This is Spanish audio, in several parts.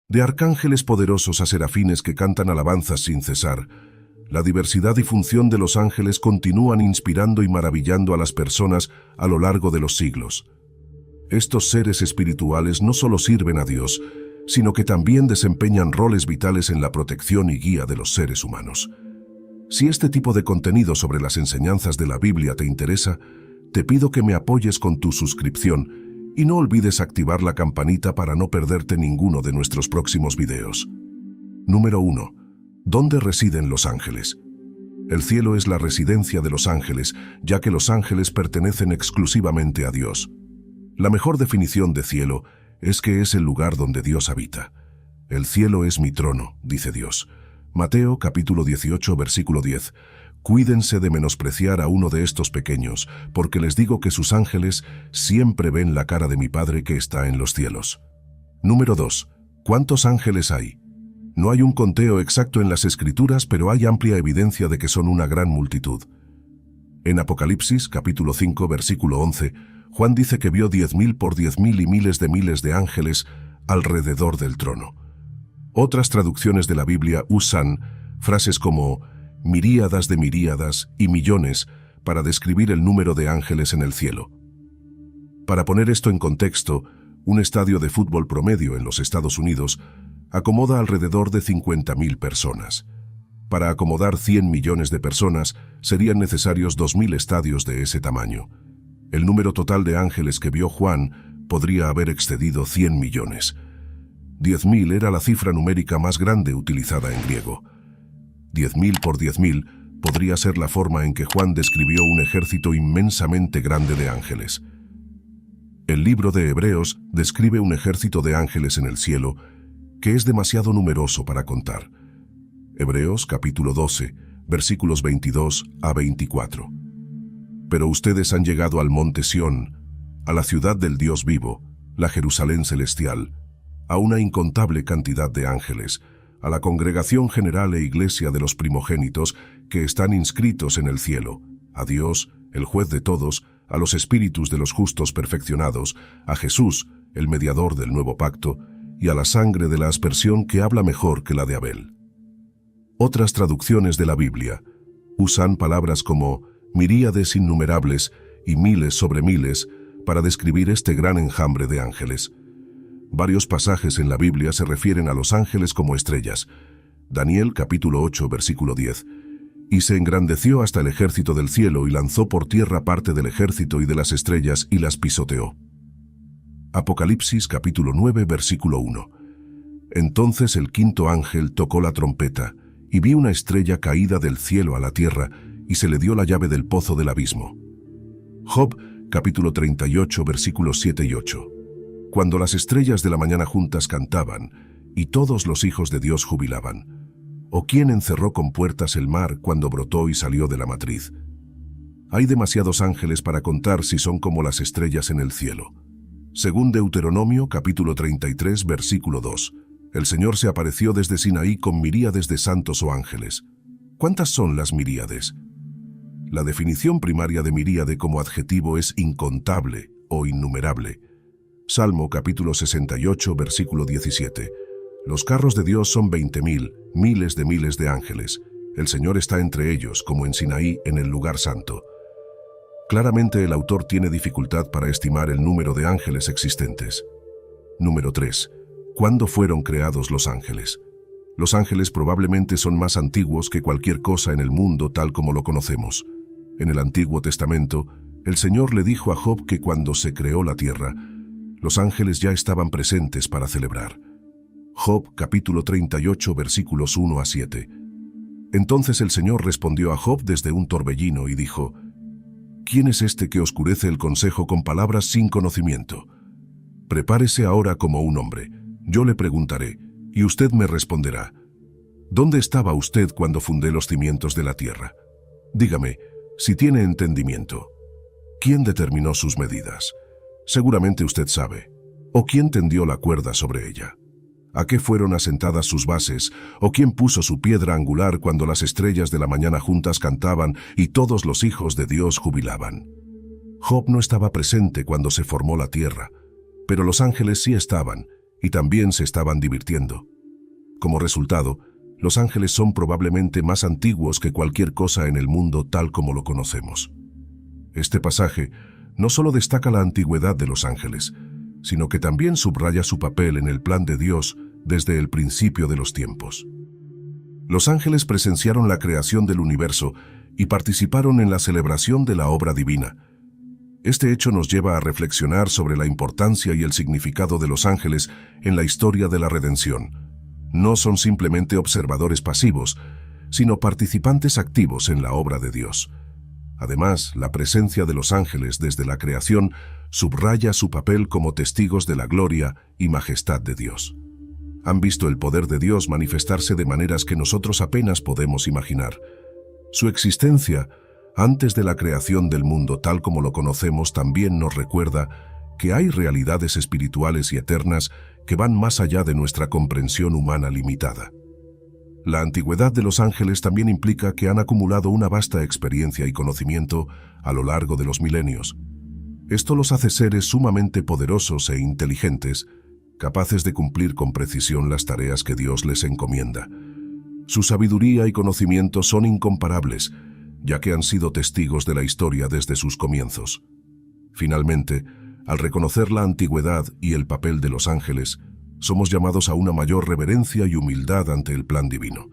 De arcángeles poderosos a serafines que cantan alabanzas sin cesar, la diversidad y función de los ángeles continúan inspirando y maravillando a las personas a lo largo de los siglos. Estos seres espirituales no solo sirven a Dios, sino que también desempeñan roles vitales en la protección y guía de los seres humanos. Si este tipo de contenido sobre las enseñanzas de la Biblia te interesa, te pido que me apoyes con tu suscripción y no olvides activar la campanita para no perderte ninguno de nuestros próximos videos. Número 1. ¿Dónde residen los ángeles? El cielo es la residencia de los ángeles, ya que los ángeles pertenecen exclusivamente a Dios. La mejor definición de cielo es que es el lugar donde Dios habita. El cielo es mi trono, dice Dios. Mateo capítulo 18, versículo 10. Cuídense de menospreciar a uno de estos pequeños, porque les digo que sus ángeles siempre ven la cara de mi Padre que está en los cielos. Número 2. ¿Cuántos ángeles hay? No hay un conteo exacto en las Escrituras, pero hay amplia evidencia de que son una gran multitud. En Apocalipsis capítulo 5, versículo 11, Juan dice que vio 10.000 por 10.000 y miles de ángeles alrededor del trono. Otras traducciones de la Biblia usan frases como miríadas de miríadas y millones para describir el número de ángeles en el cielo. Para poner esto en contexto, un estadio de fútbol promedio en los Estados Unidos acomoda alrededor de 50.000 personas. Para acomodar 100 millones de personas serían necesarios 2.000 estadios de ese tamaño. El número total de ángeles que vio Juan podría haber excedido 100 millones. 10.000 era la cifra numérica más grande utilizada en griego. 10.000 por 10.000 podría ser la forma en que Juan describió un ejército inmensamente grande de ángeles. El libro de Hebreos describe un ejército de ángeles en el cielo que es demasiado numeroso para contar. Hebreos capítulo 12, versículos 22 a 24. Pero ustedes han llegado al monte Sión, a la ciudad del Dios vivo, la Jerusalén celestial, a una incontable cantidad de ángeles, a la congregación general e iglesia de los primogénitos que están inscritos en el cielo, a Dios, el juez de todos, a los espíritus de los justos perfeccionados, a Jesús, el mediador del nuevo pacto, y a la sangre de la aspersión que habla mejor que la de Abel. Otras traducciones de la Biblia usan palabras como miríades innumerables y miles sobre miles para describir este gran enjambre de ángeles. Varios pasajes en la Biblia se refieren a los ángeles como estrellas. Daniel capítulo 8, versículo 10. Y se engrandeció hasta el ejército del cielo y lanzó por tierra parte del ejército y de las estrellas y las pisoteó. Apocalipsis capítulo 9, versículo 1. Entonces el quinto ángel tocó la trompeta, y vi una estrella caída del cielo a la tierra, y se le dio la llave del pozo del abismo. Job capítulo 38, versículos 7 y 8. Cuando las estrellas de la mañana juntas cantaban, y todos los hijos de Dios jubilaban. ¿O quién encerró con puertas el mar cuando brotó y salió de la matriz? Hay demasiados ángeles para contar si son como las estrellas en el cielo. Según Deuteronomio capítulo 33, versículo 2, el Señor se apareció desde Sinaí con miríades de santos o ángeles. ¿Cuántas son las miríades? La definición primaria de miríade como adjetivo es incontable o innumerable. Salmo capítulo 68, versículo 17. Los carros de Dios son 20.000, miles de ángeles. El Señor está entre ellos, como en Sinaí, en el lugar santo. Claramente el autor tiene dificultad para estimar el número de ángeles existentes. Número 3. ¿Cuándo fueron creados los ángeles? Los ángeles probablemente son más antiguos que cualquier cosa en el mundo tal como lo conocemos. En el Antiguo Testamento, el Señor le dijo a Job que cuando se creó la tierra, los ángeles ya estaban presentes para celebrar. Job capítulo 38, versículos 1 a 7. Entonces el Señor respondió a Job desde un torbellino y dijo: ¿Quién es este que oscurece el consejo con palabras sin conocimiento? Prepárese ahora como un hombre. Yo le preguntaré, y usted me responderá. ¿Dónde estaba usted cuando fundé los cimientos de la tierra? Dígame, si tiene entendimiento. ¿Quién determinó sus medidas? Seguramente usted sabe. ¿O quién tendió la cuerda sobre ella? ¿A qué fueron asentadas sus bases? ¿O quién puso su piedra angular cuando las estrellas de la mañana juntas cantaban y todos los hijos de Dios jubilaban? Job no estaba presente cuando se formó la tierra, pero los ángeles sí estaban, y también se estaban divirtiendo. Como resultado, los ángeles son probablemente más antiguos que cualquier cosa en el mundo tal como lo conocemos. Este pasaje no solo destaca la antigüedad de los ángeles, sino que también subraya su papel en el plan de Dios desde el principio de los tiempos. Los ángeles presenciaron la creación del universo y participaron en la celebración de la obra divina. Este hecho nos lleva a reflexionar sobre la importancia y el significado de los ángeles en la historia de la redención. No son simplemente observadores pasivos, sino participantes activos en la obra de Dios. Además, la presencia de los ángeles desde la creación subraya su papel como testigos de la gloria y majestad de Dios. Han visto el poder de Dios manifestarse de maneras que nosotros apenas podemos imaginar. Su existencia, antes de la creación del mundo tal como lo conocemos, también nos recuerda que hay realidades espirituales y eternas que van más allá de nuestra comprensión humana limitada. La antigüedad de los ángeles también implica que han acumulado una vasta experiencia y conocimiento a lo largo de los milenios. Esto los hace seres sumamente poderosos e inteligentes, capaces de cumplir con precisión las tareas que Dios les encomienda. Su sabiduría y conocimiento son incomparables, ya que han sido testigos de la historia desde sus comienzos. Finalmente, al reconocer la antigüedad y el papel de los ángeles, somos llamados a una mayor reverencia y humildad ante el plan divino.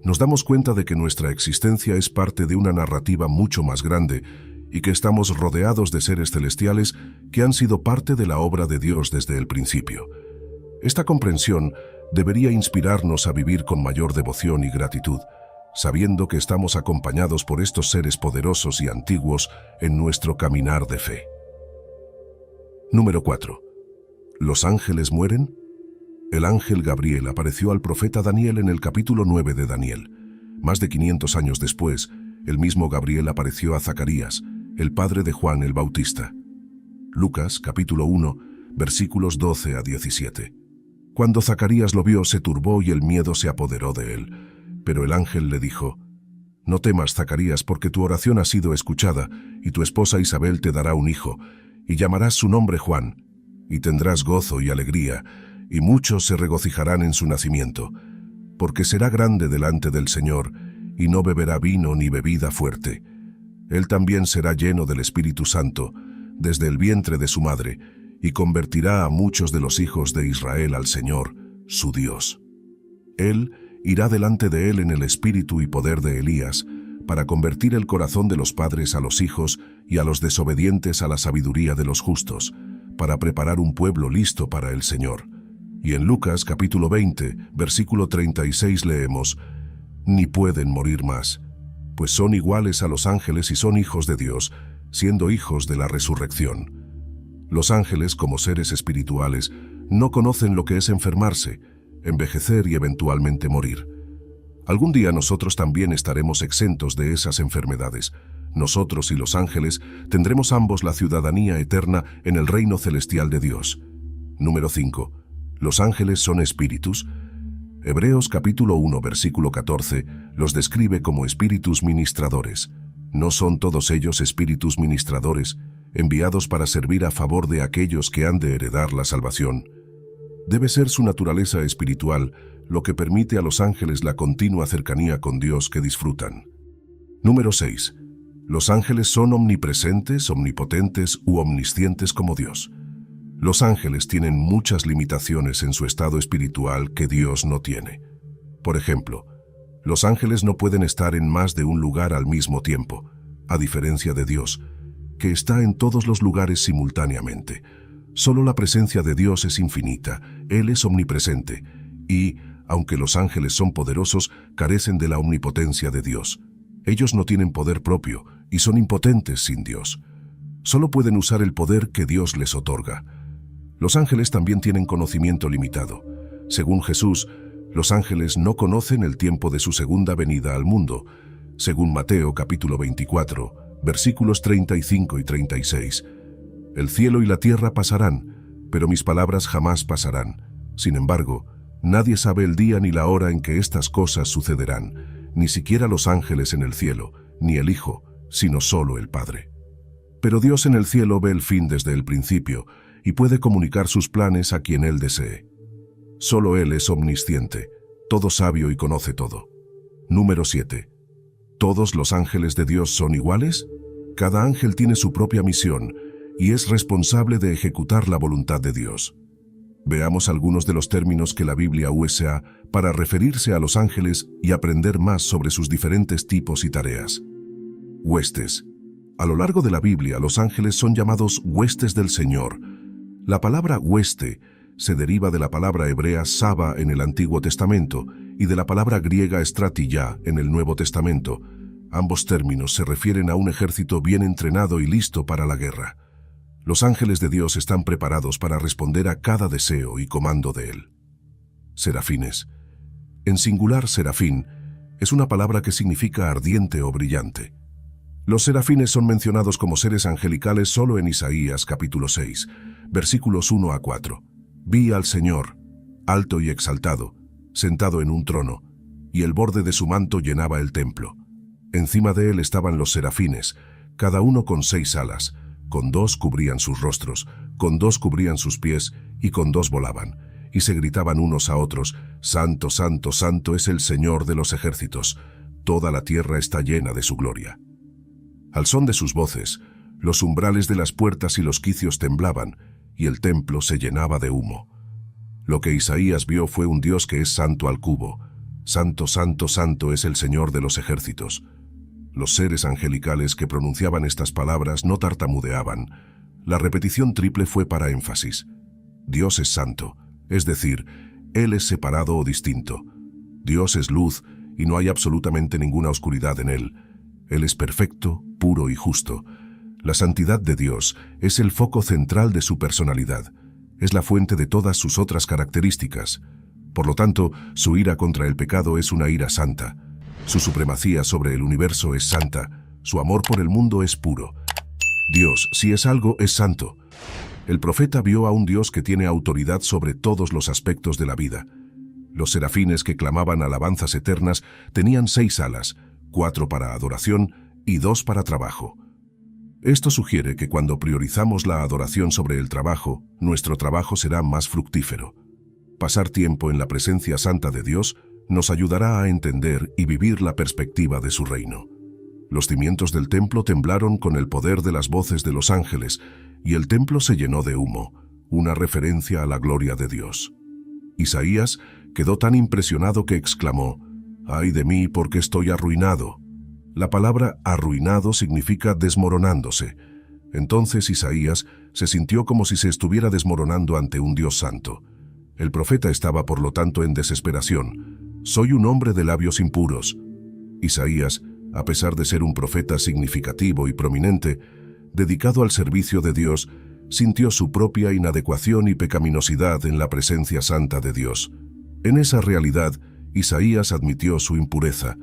Nos damos cuenta de que nuestra existencia es parte de una narrativa mucho más grande y que estamos rodeados de seres celestiales que han sido parte de la obra de Dios desde el principio. Esta comprensión debería inspirarnos a vivir con mayor devoción y gratitud, sabiendo que estamos acompañados por estos seres poderosos y antiguos en nuestro caminar de fe. Número 4. ¿Los ángeles mueren? El ángel Gabriel apareció al profeta Daniel en el capítulo 9 de Daniel. Más de 500 años después, el mismo Gabriel apareció a Zacarías, el padre de Juan el Bautista. Lucas, capítulo 1, versículos 12 a 17. Cuando Zacarías lo vio, se turbó y el miedo se apoderó de él. Pero el ángel le dijo: «No temas, Zacarías, porque tu oración ha sido escuchada, y tu esposa Isabel te dará un hijo, y llamarás su nombre Juan, y tendrás gozo y alegría, y muchos se regocijarán en su nacimiento, porque será grande delante del Señor, y no beberá vino ni bebida fuerte. Él también será lleno del Espíritu Santo, desde el vientre de su madre, y convertirá a muchos de los hijos de Israel al Señor, su Dios. Él irá delante de él en el espíritu y poder de Elías, para convertir el corazón de los padres a los hijos y a los desobedientes a la sabiduría de los justos, para preparar un pueblo listo para el Señor». Y en Lucas capítulo 20, versículo 36 leemos: «Ni pueden morir más, pues son iguales a los ángeles y son hijos de Dios, siendo hijos de la resurrección». Los ángeles, como seres espirituales, no conocen lo que es enfermarse, envejecer y eventualmente morir. Algún día nosotros también estaremos exentos de esas enfermedades. Nosotros y los ángeles tendremos ambos la ciudadanía eterna en el reino celestial de Dios. Número 5. ¿Los ángeles son espíritus? Hebreos capítulo 1, versículo 14 los describe como espíritus ministradores. ¿No son todos ellos espíritus ministradores, enviados para servir a favor de aquellos que han de heredar la salvación? Debe ser su naturaleza espiritual lo que permite a los ángeles la continua cercanía con Dios que disfrutan. Número 6. ¿Los ángeles son omnipresentes, omnipotentes u omniscientes como Dios? Los ángeles tienen muchas limitaciones en su estado espiritual que Dios no tiene. Por ejemplo, los ángeles no pueden estar en más de un lugar al mismo tiempo, a diferencia de Dios, que está en todos los lugares simultáneamente. Solo la presencia de Dios es infinita, Él es omnipresente, y, aunque los ángeles son poderosos, carecen de la omnipotencia de Dios. Ellos no tienen poder propio y son impotentes sin Dios. Solo pueden usar el poder que Dios les otorga. Los ángeles también tienen conocimiento limitado. Según Jesús, los ángeles no conocen el tiempo de su segunda venida al mundo. Según Mateo capítulo 24, versículos 35 y 36. El cielo y la tierra pasarán, pero mis palabras jamás pasarán. Sin embargo, nadie sabe el día ni la hora en que estas cosas sucederán, ni siquiera los ángeles en el cielo, ni el Hijo, sino solo el Padre. Pero Dios en el cielo ve el fin desde el principio, y puede comunicar sus planes a quien Él desee. Solo Él es omnisciente, todo sabio y conoce todo. Número 7. ¿Todos los ángeles de Dios son iguales? Cada ángel tiene su propia misión y es responsable de ejecutar la voluntad de Dios. Veamos algunos de los términos que la Biblia usa para referirse a los ángeles y aprender más sobre sus diferentes tipos y tareas. Huestes. A lo largo de la Biblia, los ángeles son llamados huestes del Señor. La palabra hueste se deriva de la palabra hebrea saba en el Antiguo Testamento y de la palabra griega stratilla en el Nuevo Testamento. Ambos términos se refieren a un ejército bien entrenado y listo para la guerra. Los ángeles de Dios están preparados para responder a cada deseo y comando de Él. Serafines. En singular, serafín es una palabra que significa ardiente o brillante. Los serafines son mencionados como seres angelicales solo en Isaías capítulo 6, versículos 1 a 4. Vi al Señor, alto y exaltado, sentado en un trono, y el borde de su manto llenaba el templo. Encima de él estaban los serafines, cada uno con 6 alas. Con 2 cubrían sus rostros, con 2 cubrían sus pies, y con 2 volaban. Y se gritaban unos a otros, Santo, Santo, Santo es el Señor de los ejércitos. Toda la tierra está llena de su gloria. Al son de sus voces, los umbrales de las puertas y los quicios temblaban, y el templo se llenaba de humo. Lo que Isaías vio fue un Dios que es santo al cubo. Santo, Santo, Santo es el Señor de los ejércitos. Los seres angelicales que pronunciaban estas palabras no tartamudeaban. La repetición triple fue para énfasis. Dios es santo, es decir, Él es separado o distinto. Dios es luz y no hay absolutamente ninguna oscuridad en Él. Él es perfecto, puro y justo. La santidad de Dios es el foco central de su personalidad. Es la fuente de todas sus otras características. Por lo tanto, su ira contra el pecado es una ira santa. Su supremacía sobre el universo es santa, su amor por el mundo es puro. Dios, si es algo, es santo. El profeta vio a un Dios que tiene autoridad sobre todos los aspectos de la vida. Los serafines que clamaban alabanzas eternas tenían 6 alas, 4 para adoración y 2 para trabajo. Esto sugiere que cuando priorizamos la adoración sobre el trabajo, nuestro trabajo será más fructífero. Pasar tiempo en la presencia santa de Dios nos ayudará a entender y vivir la perspectiva de su reino. Los cimientos del templo temblaron con el poder de las voces de los ángeles, y el templo se llenó de humo, una referencia a la gloria de Dios. Isaías quedó tan impresionado que exclamó, «¡Ay de mí, porque estoy arruinado!». La palabra arruinado significa desmoronándose. Entonces Isaías se sintió como si se estuviera desmoronando ante un Dios santo. El profeta estaba por lo tanto en desesperación. «Soy un hombre de labios impuros». Isaías, a pesar de ser un profeta significativo y prominente, dedicado al servicio de Dios, sintió su propia inadecuación y pecaminosidad en la presencia santa de Dios. En esa realidad, Isaías admitió su impureza.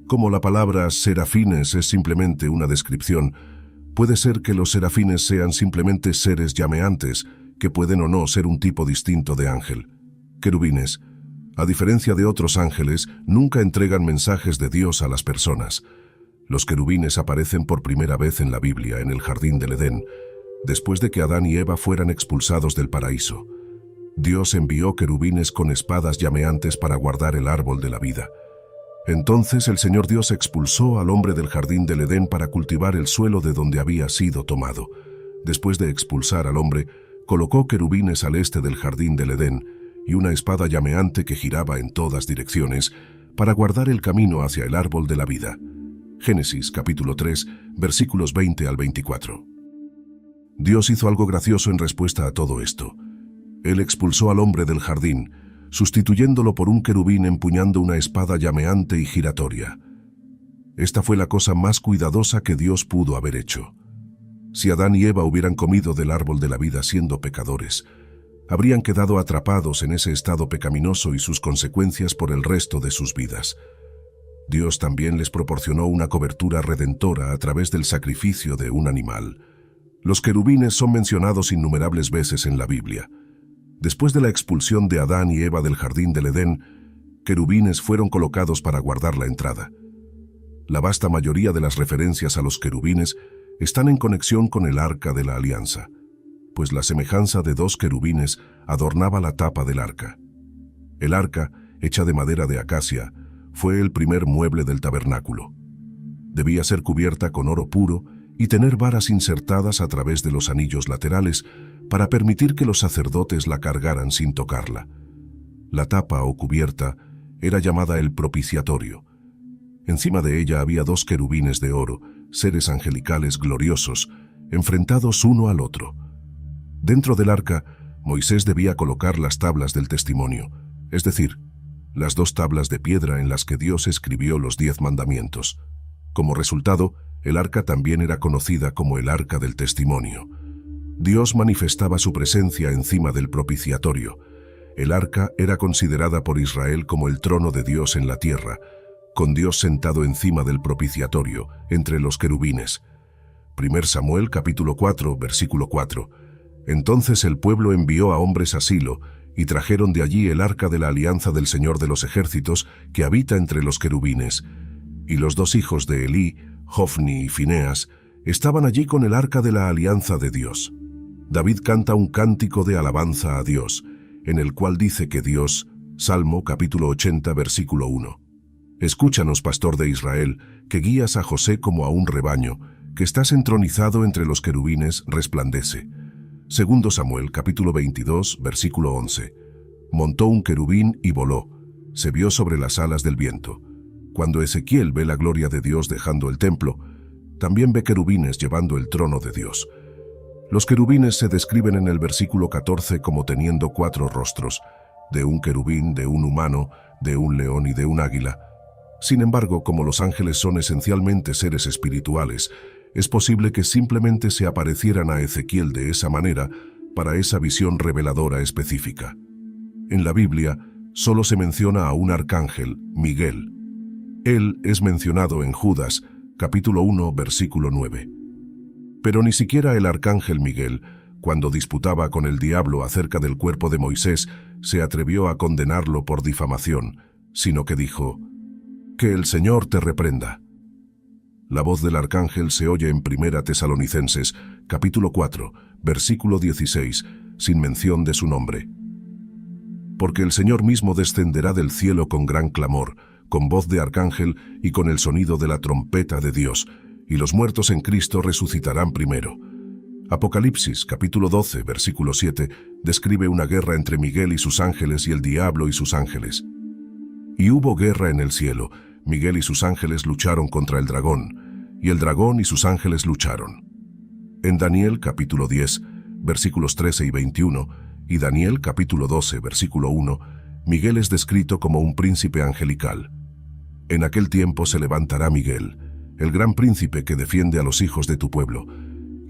Como la palabra serafines es simplemente una descripción, puede ser que los serafines sean simplemente seres llameantes, que pueden o no ser un tipo distinto de ángel. Querubines, a diferencia de otros ángeles, nunca entregan mensajes de Dios a las personas. Los querubines aparecen por primera vez en la Biblia en el jardín del Edén, después de que Adán y Eva fueran expulsados del paraíso. Dios envió querubines con espadas llameantes para guardar el árbol de la vida. Entonces el Señor Dios expulsó al hombre del jardín del Edén para cultivar el suelo de donde había sido tomado. Después de expulsar al hombre, colocó querubines al este del jardín del Edén y una espada llameante que giraba en todas direcciones para guardar el camino hacia el árbol de la vida. Génesis capítulo 3, versículos 20 al 24. Dios hizo algo gracioso en respuesta a todo esto. Él expulsó al hombre del jardín, sustituyéndolo por un querubín empuñando una espada llameante y giratoria. Esta fue la cosa más cuidadosa que Dios pudo haber hecho. Si Adán y Eva hubieran comido del árbol de la vida siendo pecadores, habrían quedado atrapados en ese estado pecaminoso y sus consecuencias por el resto de sus vidas. Dios también les proporcionó una cobertura redentora a través del sacrificio de un animal. Los querubines son mencionados innumerables veces en la Biblia. Después de la expulsión de Adán y Eva del jardín del Edén, querubines fueron colocados para guardar la entrada. La vasta mayoría de las referencias a los querubines están en conexión con el Arca de la Alianza. pues la semejanza de 2 querubines adornaba la tapa del arca. El arca, hecha de madera de acacia, fue el primer mueble del tabernáculo. Debía ser cubierta con oro puro y tener varas insertadas a través de los anillos laterales para permitir que los sacerdotes la cargaran sin tocarla. La tapa o cubierta era llamada el propiciatorio. Encima de ella había 2 querubines de oro, seres angelicales gloriosos, enfrentados uno al otro. Dentro del arca, Moisés debía colocar las tablas del testimonio, es decir, las 2 tablas de piedra en las que Dios escribió los 10 mandamientos. Como resultado, el arca también era conocida como el arca del testimonio. Dios manifestaba su presencia encima del propiciatorio. El arca era considerada por Israel como el trono de Dios en la tierra, con Dios sentado encima del propiciatorio, entre los querubines. 1 Samuel capítulo 4, versículo 4. Entonces el pueblo envió a hombres a Silo, y trajeron de allí el arca de la alianza del Señor de los ejércitos, que habita entre los querubines. Y los 2 hijos de Elí, Hofni y Fineas, estaban allí con el arca de la alianza de Dios. David canta un cántico de alabanza a Dios, en el cual dice que Dios, Salmo capítulo 80, versículo 1. Escúchanos, pastor de Israel, que guías a José como a un rebaño, que estás entronizado entre los querubines, resplandece. 2 Samuel capítulo 22, versículo 11. Montó un querubín y voló, se vio sobre las alas del viento. Cuando Ezequiel ve la gloria de Dios dejando el templo, también ve querubines llevando el trono de Dios. Los querubines se describen en el versículo 14 como teniendo 4 rostros, de un querubín, de un humano, de un león y de un águila. Sin embargo, como los ángeles son esencialmente seres espirituales, es posible que simplemente se aparecieran a Ezequiel de esa manera para esa visión reveladora específica. En la Biblia, solo se menciona a un arcángel, Miguel. Él es mencionado en Judas, capítulo 1, versículo 9. Pero ni siquiera el arcángel Miguel, cuando disputaba con el diablo acerca del cuerpo de Moisés, se atrevió a condenarlo por difamación, sino que dijo: «Que el Señor te reprenda». La voz del arcángel se oye en 1 Tesalonicenses, capítulo 4, versículo 16, sin mención de su nombre. Porque el Señor mismo descenderá del cielo con gran clamor, con voz de arcángel y con el sonido de la trompeta de Dios, y los muertos en Cristo resucitarán primero. Apocalipsis, capítulo 12, versículo 7, describe una guerra entre Miguel y sus ángeles y el diablo y sus ángeles. Y hubo guerra en el cielo. Miguel y sus ángeles lucharon contra el dragón, y el dragón y sus ángeles lucharon. En Daniel capítulo 10, versículos 13 y 21, y Daniel capítulo 12, versículo 1, Miguel es descrito como un príncipe angelical. En aquel tiempo se levantará Miguel, el gran príncipe que defiende a los hijos de tu pueblo,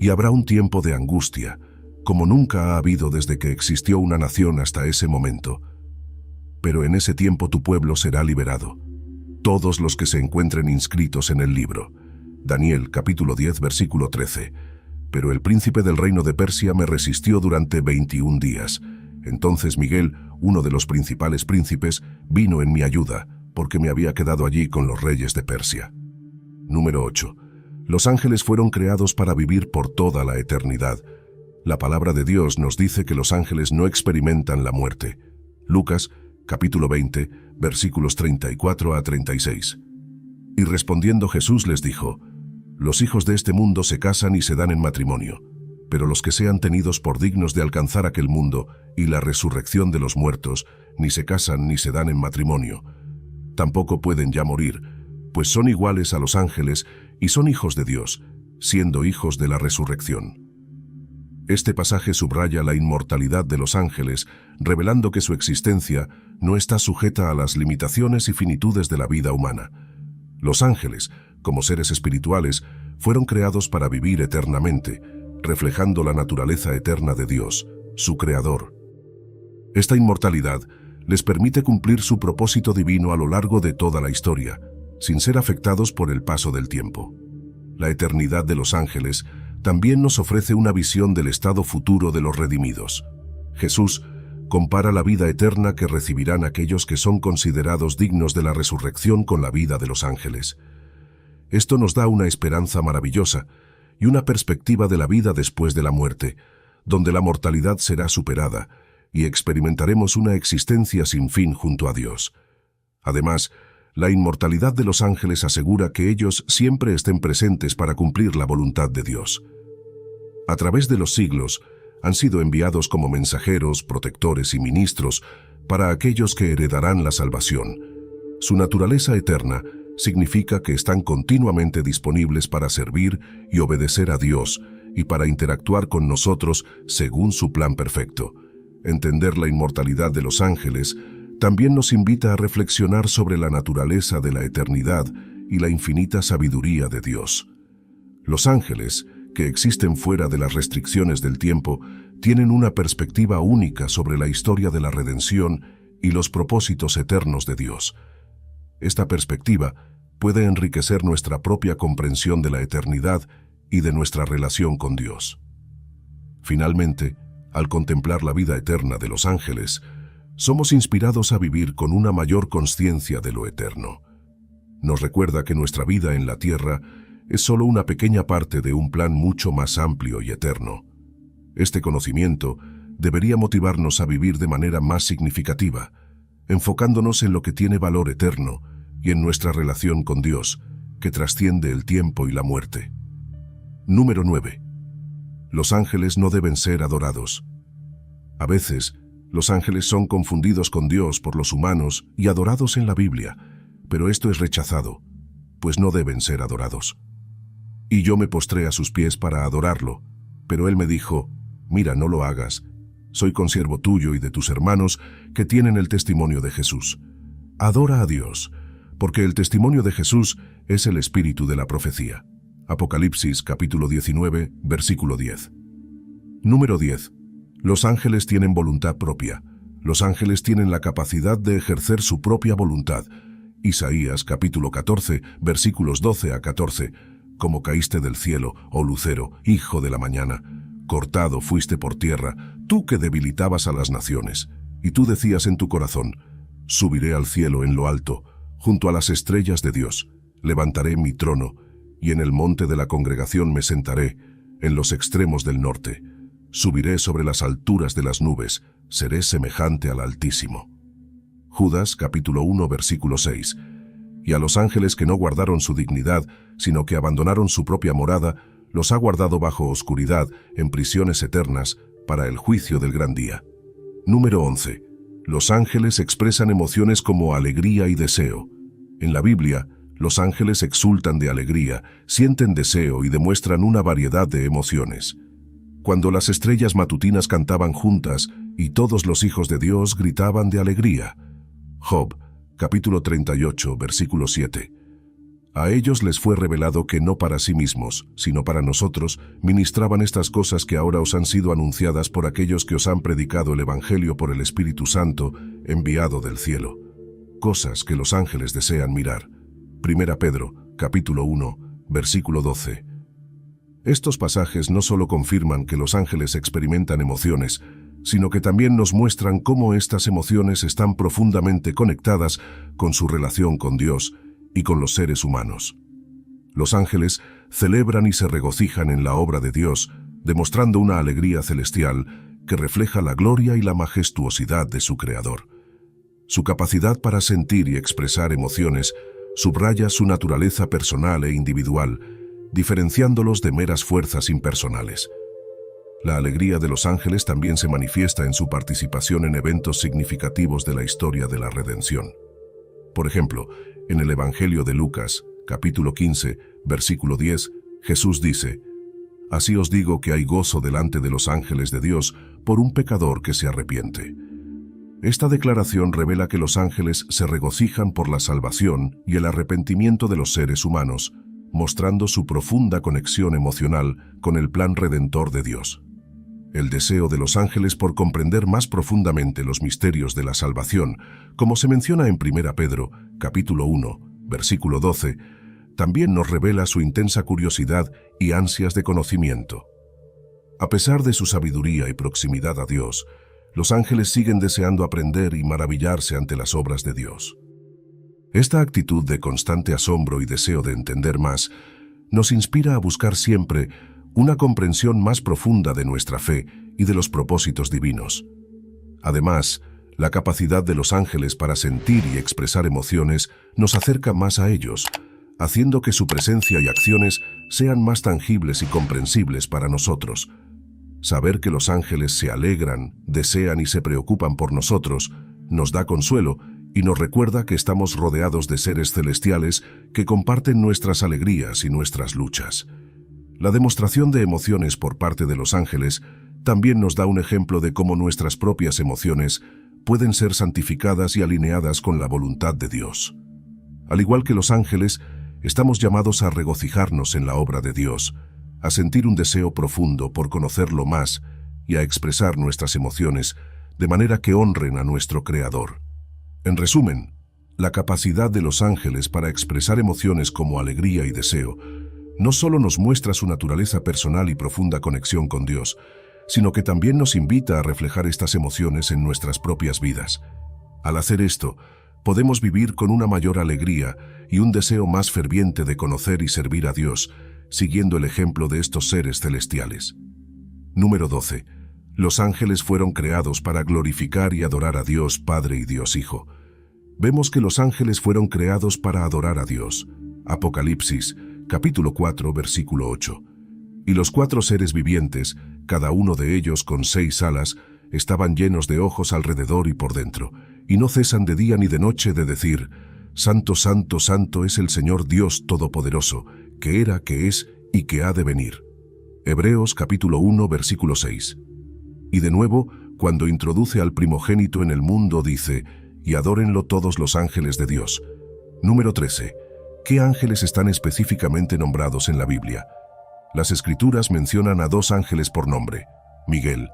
y habrá un tiempo de angustia, como nunca ha habido desde que existió una nación hasta ese momento. Pero en ese tiempo tu pueblo será liberado, todos los que se encuentren inscritos en el libro. Daniel capítulo 10 versículo 13. Pero el príncipe del reino de Persia me resistió durante 21 días. Entonces Miguel, uno de los principales príncipes, vino en mi ayuda, porque me había quedado allí con los reyes de Persia. Número 8. Los ángeles fueron creados para vivir por toda la eternidad. La palabra de Dios nos dice que los ángeles no experimentan la muerte. Lucas capítulo 20, versículos 34 a 36. Y respondiendo Jesús les dijo: Los hijos de este mundo se casan y se dan en matrimonio, pero los que sean tenidos por dignos de alcanzar aquel mundo y la resurrección de los muertos, ni se casan ni se dan en matrimonio. Tampoco pueden ya morir, pues son iguales a los ángeles y son hijos de Dios, siendo hijos de la resurrección. Este pasaje subraya la inmortalidad de los ángeles, revelando que su existencia no está sujeta a las limitaciones y finitudes de la vida humana. Los ángeles, como seres espirituales, fueron creados para vivir eternamente, reflejando la naturaleza eterna de Dios, su Creador. Esta inmortalidad les permite cumplir su propósito divino a lo largo de toda la historia, sin ser afectados por el paso del tiempo. La eternidad de los ángeles también nos ofrece una visión del estado futuro de los redimidos. Jesús compara la vida eterna que recibirán aquellos que son considerados dignos de la resurrección con la vida de los ángeles. Esto nos da una esperanza maravillosa y una perspectiva de la vida después de la muerte, donde la mortalidad será superada y experimentaremos una existencia sin fin junto a Dios. Además, la inmortalidad de los ángeles asegura que ellos siempre estén presentes para cumplir la voluntad de Dios. A través de los siglos, han sido enviados como mensajeros, protectores y ministros para aquellos que heredarán la salvación. Su naturaleza eterna significa que están continuamente disponibles para servir y obedecer a Dios y para interactuar con nosotros según su plan perfecto. Entender la inmortalidad de los ángeles también nos invita a reflexionar sobre la naturaleza de la eternidad y la infinita sabiduría de Dios. Los ángeles, que existen fuera de las restricciones del tiempo, tienen una perspectiva única sobre la historia de la redención y los propósitos eternos de Dios. Esta perspectiva puede enriquecer nuestra propia comprensión de la eternidad y de nuestra relación con Dios. Finalmente, al contemplar la vida eterna de los ángeles, somos inspirados a vivir con una mayor consciencia de lo eterno. Nos recuerda que nuestra vida en la tierra es solo una pequeña parte de un plan mucho más amplio y eterno. Este conocimiento debería motivarnos a vivir de manera más significativa, enfocándonos en lo que tiene valor eterno y en nuestra relación con Dios, que trasciende el tiempo y la muerte. Número 9. Los ángeles no deben ser adorados. A veces, los ángeles son confundidos con Dios por los humanos y adorados en la Biblia, pero esto es rechazado, pues no deben ser adorados. Y yo me postré a sus pies para adorarlo, pero él me dijo: «Mira, no lo hagas. Soy consiervo tuyo y de tus hermanos que tienen el testimonio de Jesús. Adora a Dios, porque el testimonio de Jesús es el espíritu de la profecía». Apocalipsis capítulo 19, versículo 10. Número 10. Los ángeles tienen voluntad propia. Los ángeles tienen la capacidad de ejercer su propia voluntad. Isaías capítulo 14, versículos 12 a 14. Como caíste del cielo, oh lucero, hijo de la mañana. Cortado fuiste por tierra, tú que debilitabas a las naciones. Y tú decías en tu corazón: subiré al cielo en lo alto, junto a las estrellas de Dios. Levantaré mi trono, y en el monte de la congregación me sentaré, en los extremos del norte. Subiré sobre las alturas de las nubes, seré semejante al Altísimo. Judas capítulo 1, versículo 6. Y a los ángeles que no guardaron su dignidad, sino que abandonaron su propia morada, los ha guardado bajo oscuridad, en prisiones eternas, para el juicio del gran día. Número 11. Los ángeles expresan emociones como alegría y deseo. En la Biblia, los ángeles exultan de alegría, sienten deseo y demuestran una variedad de emociones. Cuando las estrellas matutinas cantaban juntas y todos los hijos de Dios gritaban de alegría. Job, capítulo 38, versículo 7. A ellos les fue revelado que no para sí mismos, sino para nosotros, ministraban estas cosas que ahora os han sido anunciadas por aquellos que os han predicado el Evangelio por el Espíritu Santo, enviado del cielo. Cosas que los ángeles desean mirar. Primera Pedro, capítulo 1, versículo 12. Estos pasajes no solo confirman que los ángeles experimentan emociones, sino que también nos muestran cómo estas emociones están profundamente conectadas con su relación con Dios y con los seres humanos. Los ángeles celebran y se regocijan en la obra de Dios, demostrando una alegría celestial que refleja la gloria y la majestuosidad de su Creador. Su capacidad para sentir y expresar emociones subraya su naturaleza personal e individual, diferenciándolos de meras fuerzas impersonales. La alegría de los ángeles también se manifiesta en su participación en eventos significativos de la historia de la redención. Por ejemplo, en el Evangelio de Lucas, capítulo 15, versículo 10, Jesús dice: «Así os digo que hay gozo delante de los ángeles de Dios por un pecador que se arrepiente». Esta declaración revela que los ángeles se regocijan por la salvación y el arrepentimiento de los seres humanos, mostrando su profunda conexión emocional con el plan redentor de Dios. El deseo de los ángeles por comprender más profundamente los misterios de la salvación, como se menciona en 1 Pedro, capítulo 1, versículo 12, también nos revela su intensa curiosidad y ansias de conocimiento. A pesar de su sabiduría y proximidad a Dios, los ángeles siguen deseando aprender y maravillarse ante las obras de Dios. Esta actitud de constante asombro y deseo de entender más nos inspira a buscar siempre una comprensión más profunda de nuestra fe y de los propósitos divinos. Además, la capacidad de los ángeles para sentir y expresar emociones nos acerca más a ellos, haciendo que su presencia y acciones sean más tangibles y comprensibles para nosotros. Saber que los ángeles se alegran, desean y se preocupan por nosotros nos da consuelo y nos recuerda que estamos rodeados de seres celestiales que comparten nuestras alegrías y nuestras luchas. La demostración de emociones por parte de los ángeles también nos da un ejemplo de cómo nuestras propias emociones pueden ser santificadas y alineadas con la voluntad de Dios. Al igual que los ángeles, estamos llamados a regocijarnos en la obra de Dios, a sentir un deseo profundo por conocerlo más y a expresar nuestras emociones de manera que honren a nuestro Creador. En resumen, la capacidad de los ángeles para expresar emociones como alegría y deseo no solo nos muestra su naturaleza personal y profunda conexión con Dios, sino que también nos invita a reflejar estas emociones en nuestras propias vidas. Al hacer esto, podemos vivir con una mayor alegría y un deseo más ferviente de conocer y servir a Dios, siguiendo el ejemplo de estos seres celestiales. Número 12. Los ángeles fueron creados para glorificar y adorar a Dios Padre y Dios Hijo. Vemos que los ángeles fueron creados para adorar a Dios. Apocalipsis, capítulo 4, versículo 8. Y los 4 seres vivientes, cada uno de ellos con 6 alas, estaban llenos de ojos alrededor y por dentro, y no cesan de día ni de noche de decir: Santo, santo, santo es el Señor Dios Todopoderoso, que era, que es y que ha de venir. Hebreos capítulo 1, versículo 6. Y de nuevo, cuando introduce al primogénito en el mundo, dice: y adórenlo todos los ángeles de Dios. Número 13. ¿Qué ángeles están específicamente nombrados en la Biblia? Las Escrituras mencionan a 2 ángeles por nombre. Miguel.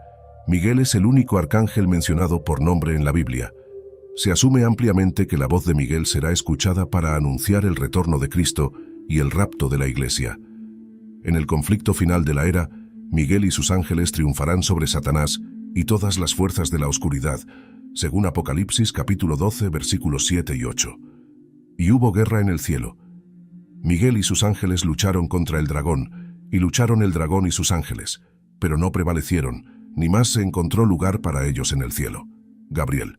Miguel es el único arcángel mencionado por nombre en la Biblia. Se asume ampliamente que la voz de Miguel será escuchada para anunciar el retorno de Cristo y el rapto de la Iglesia. En el conflicto final de la era, Miguel y sus ángeles triunfarán sobre Satanás y todas las fuerzas de la oscuridad, según Apocalipsis capítulo 12, versículos 7 y 8. Y hubo guerra en el cielo. Miguel y sus ángeles lucharon contra el dragón, y lucharon el dragón y sus ángeles, pero no prevalecieron, ni más se encontró lugar para ellos en el cielo. Gabriel.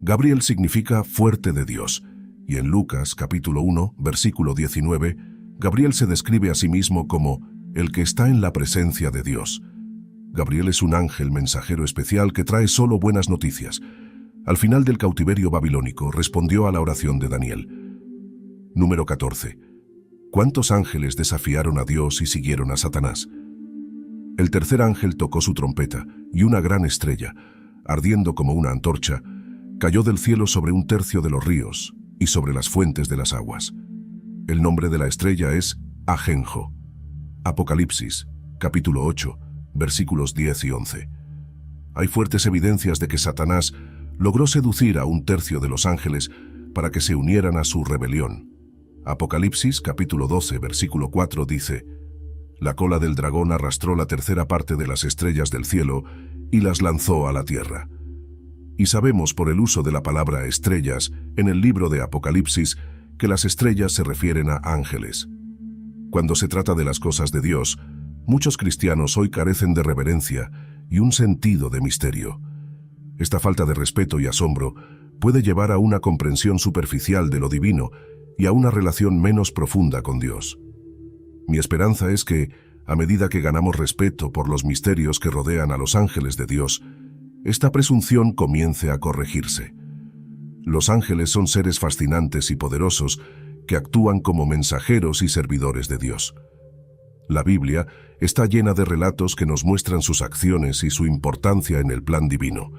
Gabriel significa fuerte de Dios, y en Lucas capítulo 1, versículo 19, Gabriel se describe a sí mismo como el que está en la presencia de Dios. Gabriel es un ángel mensajero especial que trae solo buenas noticias. Al final del cautiverio babilónico respondió a la oración de Daniel. Número 14. ¿Cuántos ángeles desafiaron a Dios y siguieron a Satanás? El tercer ángel tocó su trompeta, y una gran estrella, ardiendo como una antorcha, cayó del cielo sobre 1/3 de los ríos y sobre las fuentes de las aguas. El nombre de la estrella es Ajenjo. Apocalipsis, capítulo 8, versículos 10 y 11. Hay fuertes evidencias de que Satanás logró seducir a 1/3 de los ángeles para que se unieran a su rebelión. Apocalipsis, capítulo 12, versículo 4 dice: La cola del dragón arrastró la 1/3 parte de las estrellas del cielo y las lanzó a la tierra. Y sabemos por el uso de la palabra estrellas en el libro de Apocalipsis que las estrellas se refieren a ángeles. Cuando se trata de las cosas de Dios, muchos cristianos hoy carecen de reverencia y un sentido de misterio. Esta falta de respeto y asombro puede llevar a una comprensión superficial de lo divino y a una relación menos profunda con Dios. Mi esperanza es que, a medida que ganamos respeto por los misterios que rodean a los ángeles de Dios, esta presunción comience a corregirse. Los ángeles son seres fascinantes y poderosos que actúan como mensajeros y servidores de Dios. La Biblia está llena de relatos que nos muestran sus acciones y su importancia en el plan divino.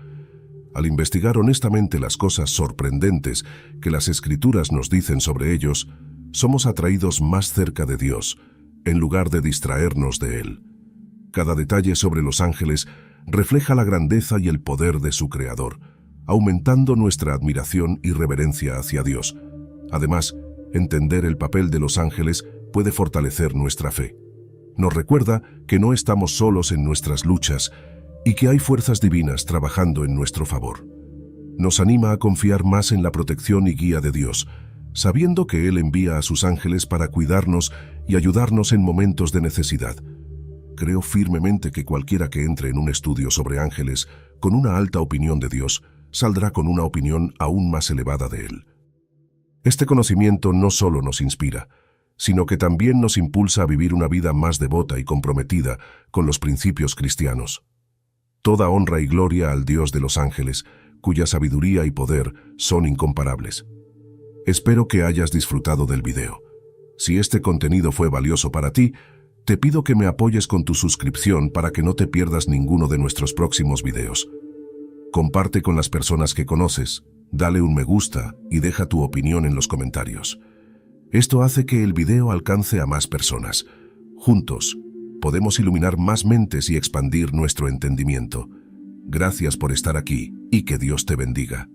Al investigar honestamente las cosas sorprendentes que las Escrituras nos dicen sobre ellos, somos atraídos más cerca de Dios, en lugar de distraernos de Él. Cada detalle sobre los ángeles refleja la grandeza y el poder de su Creador, aumentando nuestra admiración y reverencia hacia Dios. Además, entender el papel de los ángeles puede fortalecer nuestra fe. Nos recuerda que no estamos solos en nuestras luchas y que hay fuerzas divinas trabajando en nuestro favor. Nos anima a confiar más en la protección y guía de Dios, sabiendo que Él envía a sus ángeles para cuidarnos y ayudarnos en momentos de necesidad. Creo firmemente que cualquiera que entre en un estudio sobre ángeles con una alta opinión de Dios, saldrá con una opinión aún más elevada de Él. Este conocimiento no solo nos inspira, sino que también nos impulsa a vivir una vida más devota y comprometida con los principios cristianos. Toda honra y gloria al Dios de los ángeles, cuya sabiduría y poder son incomparables. Espero que hayas disfrutado del video. Si este contenido fue valioso para ti, te pido que me apoyes con tu suscripción para que no te pierdas ninguno de nuestros próximos videos. Comparte con las personas que conoces, dale un me gusta y deja tu opinión en los comentarios. Esto hace que el video alcance a más personas. Juntos, podemos iluminar más mentes y expandir nuestro entendimiento. Gracias por estar aquí y que Dios te bendiga.